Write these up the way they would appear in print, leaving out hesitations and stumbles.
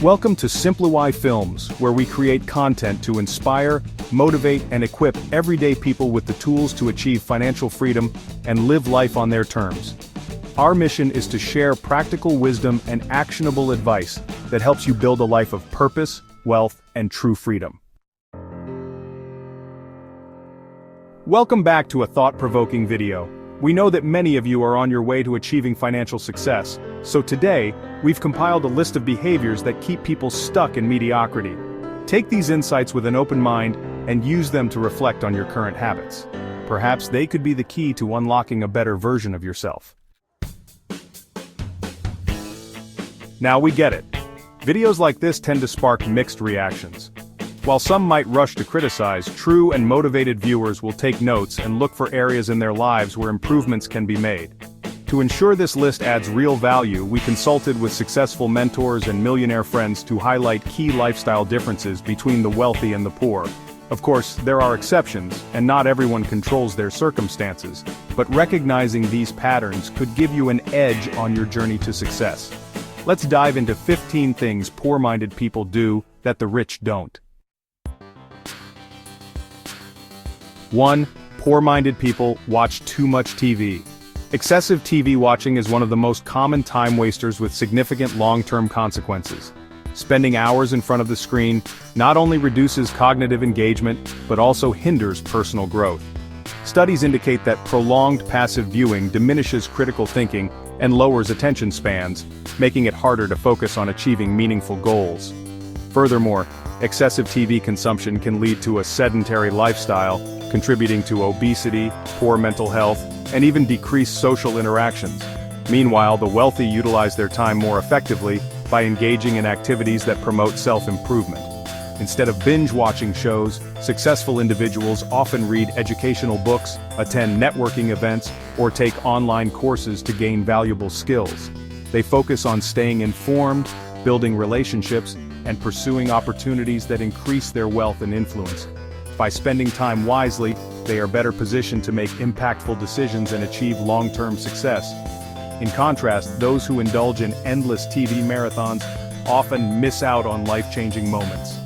Welcome to Simplify Films, where we create content to inspire, motivate, and equip everyday people with the tools to achieve financial freedom and live life on their terms. Our mission is to share practical wisdom and actionable advice that helps you build a life of purpose, wealth, and true freedom. Welcome back to a thought-provoking video. We know that many of you are on your way to achieving financial success, so today, we've compiled a list of behaviors that keep people stuck in mediocrity. Take these insights with an open mind and use them to reflect on your current habits. Perhaps they could be the key to unlocking a better version of yourself. Now we get it. Videos like this tend to spark mixed reactions. While some might rush to criticize, true and motivated viewers will take notes and look for areas in their lives where improvements can be made. To ensure this list adds real value, we consulted with successful mentors and millionaire friends to highlight key lifestyle differences between the wealthy and the poor. Of course, there are exceptions, and not everyone controls their circumstances, but recognizing these patterns could give you an edge on your journey to success. Let's dive into 15 things poor-minded people do that the rich don't. 1. Poor-minded people watch too much TV. Excessive TV watching is one of the most common time wasters with significant long-term consequences. Spending hours in front of the screen not only reduces cognitive engagement, but also hinders personal growth. Studies indicate that prolonged passive viewing diminishes critical thinking and lowers attention spans, making it harder to focus on achieving meaningful goals. Furthermore, excessive TV consumption can lead to a sedentary lifestyle, contributing to obesity, poor mental health, and even decreased social interactions. Meanwhile, the wealthy utilize their time more effectively by engaging in activities that promote self-improvement. Instead of binge-watching shows, successful individuals often read educational books, attend networking events, or take online courses to gain valuable skills. They focus on staying informed, building relationships, and pursuing opportunities that increase their wealth and influence. By spending time wisely, they are better positioned to make impactful decisions and achieve long-term success. In contrast, those who indulge in endless TV marathons often miss out on life-changing moments.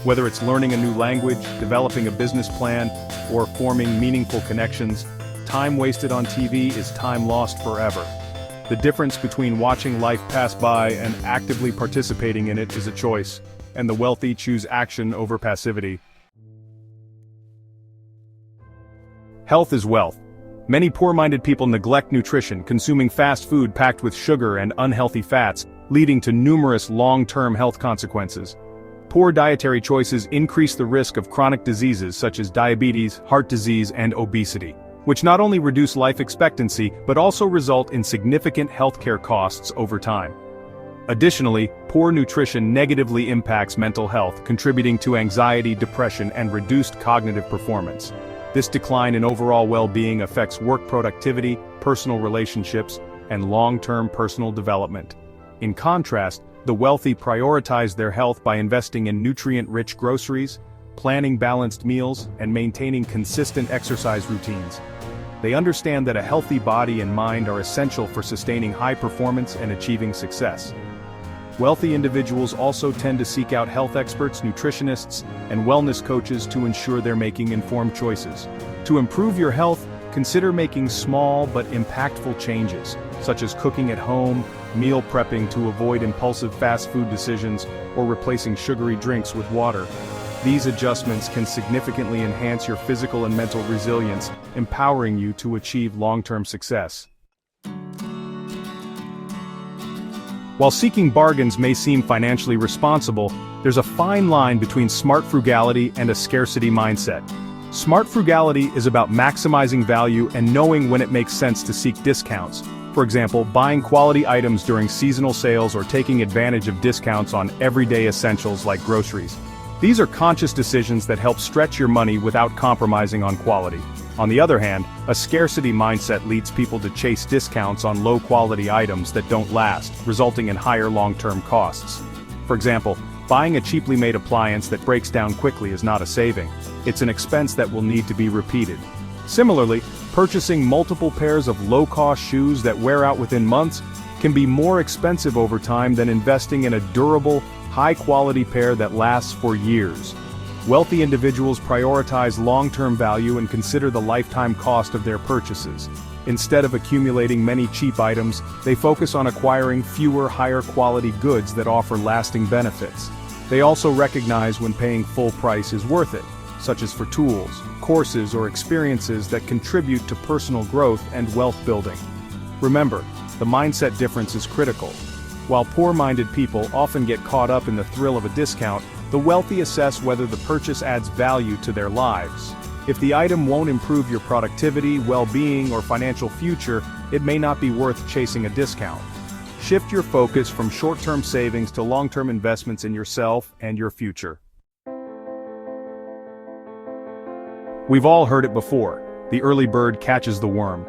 Whether it's learning a new language, developing a business plan, or forming meaningful connections, time wasted on TV is time lost forever. The difference between watching life pass by and actively participating in it is a choice, and the wealthy choose action over passivity. Health is wealth. Many poor-minded people neglect nutrition, consuming fast food packed with sugar and unhealthy fats, leading to numerous long-term health consequences. Poor dietary choices increase the risk of chronic diseases such as diabetes, heart disease, and obesity, which not only reduce life expectancy but also result in significant healthcare costs over time. Additionally, poor nutrition negatively impacts mental health, contributing to anxiety, depression, and reduced cognitive performance. This decline in overall well-being affects work productivity, personal relationships, and long-term personal development. In contrast, the wealthy prioritize their health by investing in nutrient-rich groceries, planning balanced meals, and maintaining consistent exercise routines. They understand that a healthy body and mind are essential for sustaining high performance and achieving success. Wealthy individuals also tend to seek out health experts, nutritionists, and wellness coaches to ensure they're making informed choices. To improve your health, consider making small but impactful changes, such as cooking at home, meal prepping to avoid impulsive fast food decisions, or replacing sugary drinks with water. These adjustments can significantly enhance your physical and mental resilience, empowering you to achieve long-term success. While seeking bargains may seem financially responsible, there's a fine line between smart frugality and a scarcity mindset. Smart frugality is about maximizing value and knowing when it makes sense to seek discounts. For example, buying quality items during seasonal sales or taking advantage of discounts on everyday essentials like groceries. These are conscious decisions that help stretch your money without compromising on quality. On the other hand, a scarcity mindset leads people to chase discounts on low-quality items that don't last, resulting in higher long-term costs. For example, buying a cheaply made appliance that breaks down quickly is not a saving. It's an expense that will need to be repeated. Similarly, purchasing multiple pairs of low-cost shoes that wear out within months can be more expensive over time than investing in a durable, high-quality pair that lasts for years. Wealthy individuals prioritize long-term value and consider the lifetime cost of their purchases. Instead of accumulating many cheap items, they focus on acquiring fewer higher-quality goods that offer lasting benefits. They also recognize when paying full price is worth it, such as for tools, courses, or experiences that contribute to personal growth and wealth building. Remember, the mindset difference is critical. While poor-minded people often get caught up in the thrill of a discount, the wealthy assess whether the purchase adds value to their lives. If the item won't improve your productivity, well-being, or financial future, it may not be worth chasing a discount. Shift your focus from short-term savings to long-term investments in yourself and your future. We've all heard it before: the early bird catches the worm.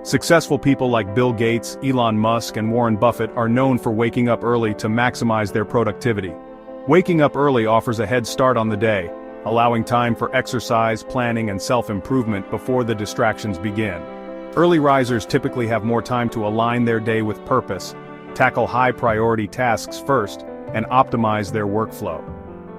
Successful people like Bill Gates, Elon Musk, and Warren Buffett are known for waking up early to maximize their productivity. Waking up early offers a head start on the day, allowing time for exercise, planning, and self-improvement before the distractions begin. Early risers typically have more time to align their day with purpose, tackle high-priority tasks first, and optimize their workflow.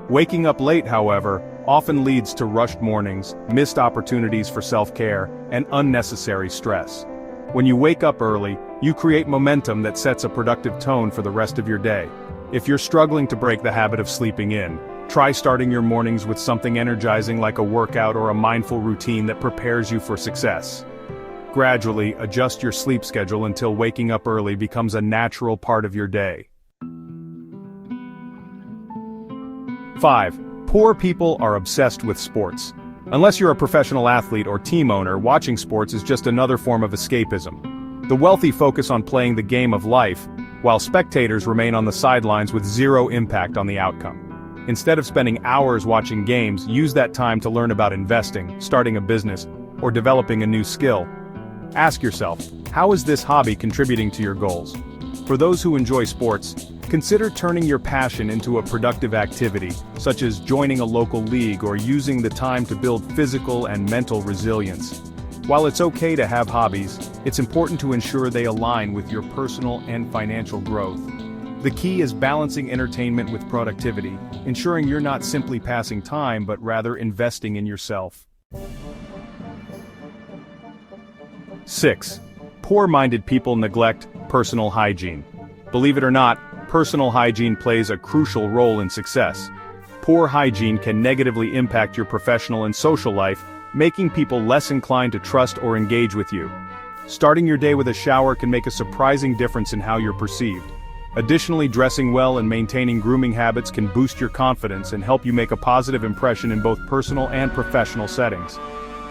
Waking up late, however, often leads to rushed mornings, missed opportunities for self-care, and unnecessary stress. When you wake up early, you create momentum that sets a productive tone for the rest of your day. If you're struggling to break the habit of sleeping in, try starting your mornings with something energizing like a workout or a mindful routine that prepares you for success. Gradually, adjust your sleep schedule until waking up early becomes a natural part of your day. 5. Poor people are obsessed with sports. Unless you're a professional athlete or team owner, watching sports is just another form of escapism. The wealthy focus on playing the game of life, while spectators remain on the sidelines with zero impact on the outcome. Instead of spending hours watching games, use that time to learn about investing, starting a business, or developing a new skill. Ask yourself, how is this hobby contributing to your goals? For those who enjoy sports, consider turning your passion into a productive activity, such as joining a local league or using the time to build physical and mental resilience. While it's okay to have hobbies, it's important to ensure they align with your personal and financial growth. The key is balancing entertainment with productivity, ensuring you're not simply passing time but rather investing in yourself. 6. Poor-minded people neglect personal hygiene. Believe it or not, personal hygiene plays a crucial role in success. Poor hygiene can negatively impact your professional and social life, making people less inclined to trust or engage with you. Starting your day with a shower can make a surprising difference in how you're perceived. Additionally, dressing well and maintaining grooming habits can boost your confidence and help you make a positive impression in both personal and professional settings.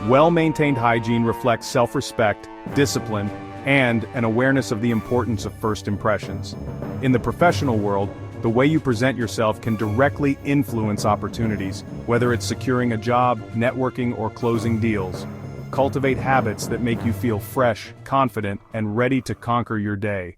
Well-maintained hygiene reflects self-respect, discipline, and an awareness of the importance of first impressions. In the professional world, the way you present yourself can directly influence opportunities, whether it's securing a job, networking, or closing deals. Cultivate habits that make you feel fresh, confident, and ready to conquer your day.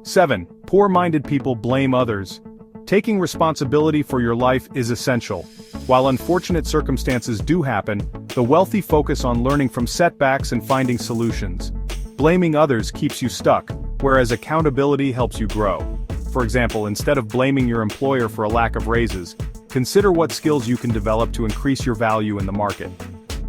7. Poor-minded people blame others. Taking responsibility for your life is essential. While unfortunate circumstances do happen, the wealthy focus on learning from setbacks and finding solutions. Blaming others keeps you stuck, whereas accountability helps you grow. For example, instead of blaming your employer for a lack of raises, consider what skills you can develop to increase your value in the market.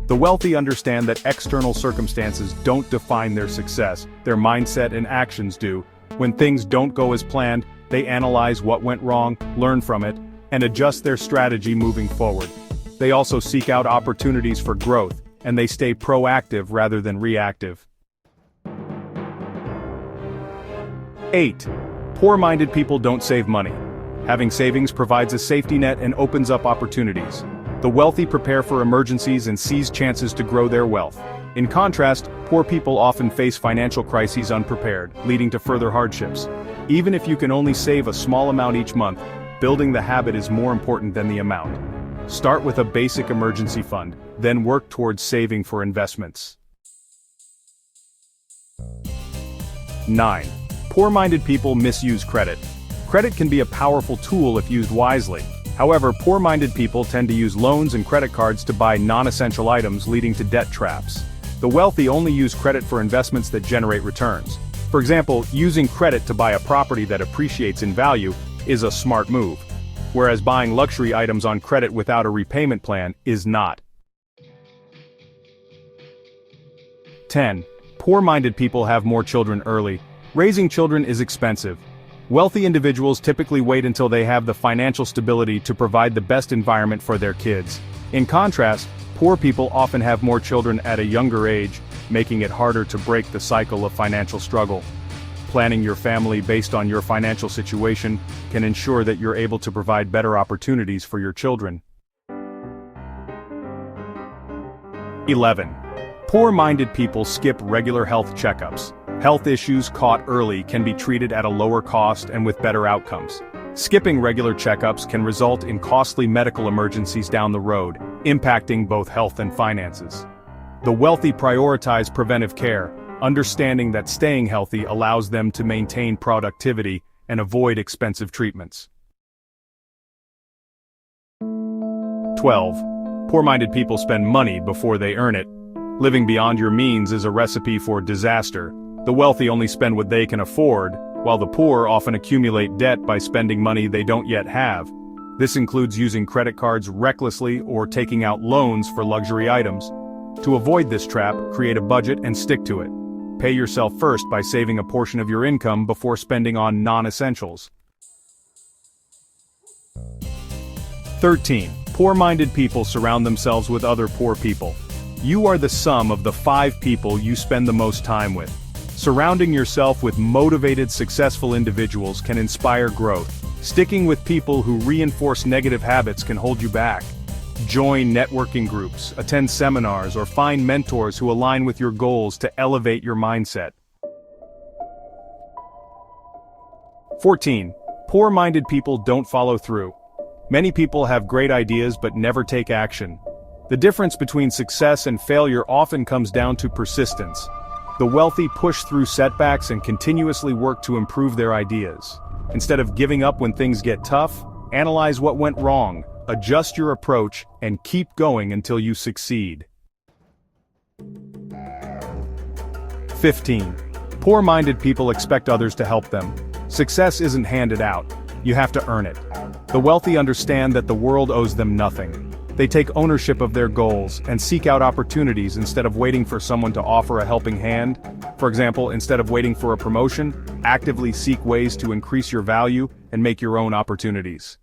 The wealthy understand that external circumstances don't define their success, their mindset and actions do. When things don't go as planned, they analyze what went wrong, learn from it, and adjust their strategy moving forward. They also seek out opportunities for growth, and they stay proactive rather than reactive. 8. Poor-minded people don't save money. Having savings provides a safety net and opens up opportunities. The wealthy prepare for emergencies and seize chances to grow their wealth. In contrast, poor people often face financial crises unprepared, leading to further hardships. Even if you can only save a small amount each month, building the habit is more important than the amount. Start with a basic emergency fund, then work towards saving for investments. 9. Poor-minded people misuse credit. Credit can be a powerful tool if used wisely. However, poor-minded people tend to use loans and credit cards to buy non-essential items, leading to debt traps. The wealthy only use credit for investments that generate returns. For example, using credit to buy a property that appreciates in value is a smart move, whereas buying luxury items on credit without a repayment plan is not. 10. Poor-minded people have more children early. Raising children is expensive. Wealthy individuals typically wait until they have the financial stability to provide the best environment for their kids. In contrast, poor people often have more children at a younger age, making it harder to break the cycle of financial struggle. Planning your family based on your financial situation can ensure that you're able to provide better opportunities for your children. 11. Poor-minded people skip regular health checkups. Health issues caught early can be treated at a lower cost and with better outcomes. Skipping regular checkups can result in costly medical emergencies down the road, impacting both health and finances. The wealthy prioritize preventive care, understanding that staying healthy allows them to maintain productivity and avoid expensive treatments. 12. Poor-minded people spend money before they earn it. Living beyond your means is a recipe for disaster. The wealthy only spend what they can afford, while the poor often accumulate debt by spending money they don't yet have. This includes using credit cards recklessly or taking out loans for luxury items. To avoid this trap, create a budget and stick to it. Pay yourself first by saving a portion of your income before spending on non-essentials. 13. Poor-minded people surround themselves with other poor people. You are the sum of the 5 people you spend the most time with. Surrounding yourself with motivated, successful individuals can inspire growth. Sticking with people who reinforce negative habits can hold you back. Join networking groups, attend seminars, or find mentors who align with your goals to elevate your mindset. 14. Poor-minded people don't follow through. Many people have great ideas but never take action. The difference between success and failure often comes down to persistence. The wealthy push through setbacks and continuously work to improve their ideas. Instead of giving up when things get tough, analyze what went wrong, adjust your approach, and keep going until you succeed. 15. Poor-minded people expect others to help them. Success isn't handed out. You have to earn it. The wealthy understand that the world owes them nothing. They take ownership of their goals and seek out opportunities instead of waiting for someone to offer a helping hand. For example, instead of waiting for a promotion, actively seek ways to increase your value and make your own opportunities.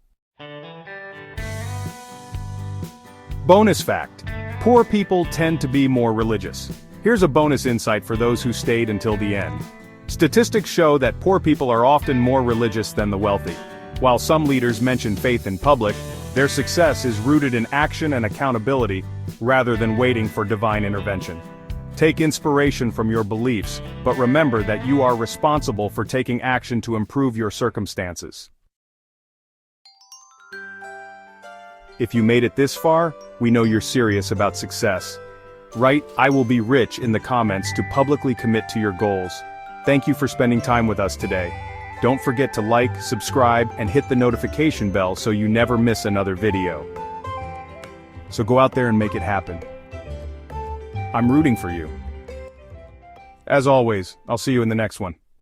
Bonus fact: poor people tend to be more religious. Here's a bonus insight for those who stayed until the end. Statistics show that poor people are often more religious than the wealthy. While some leaders mention faith in public, their success is rooted in action and accountability, rather than waiting for divine intervention. Take inspiration from your beliefs, but remember that you are responsible for taking action to improve your circumstances. If you made it this far, we know you're serious about success. Write "I will be rich" in the comments to publicly commit to your goals. Thank you for spending time with us today. Don't forget to like, subscribe, and hit the notification bell so you never miss another video. So go out there and make it happen. I'm rooting for you. As always, I'll see you in the next one.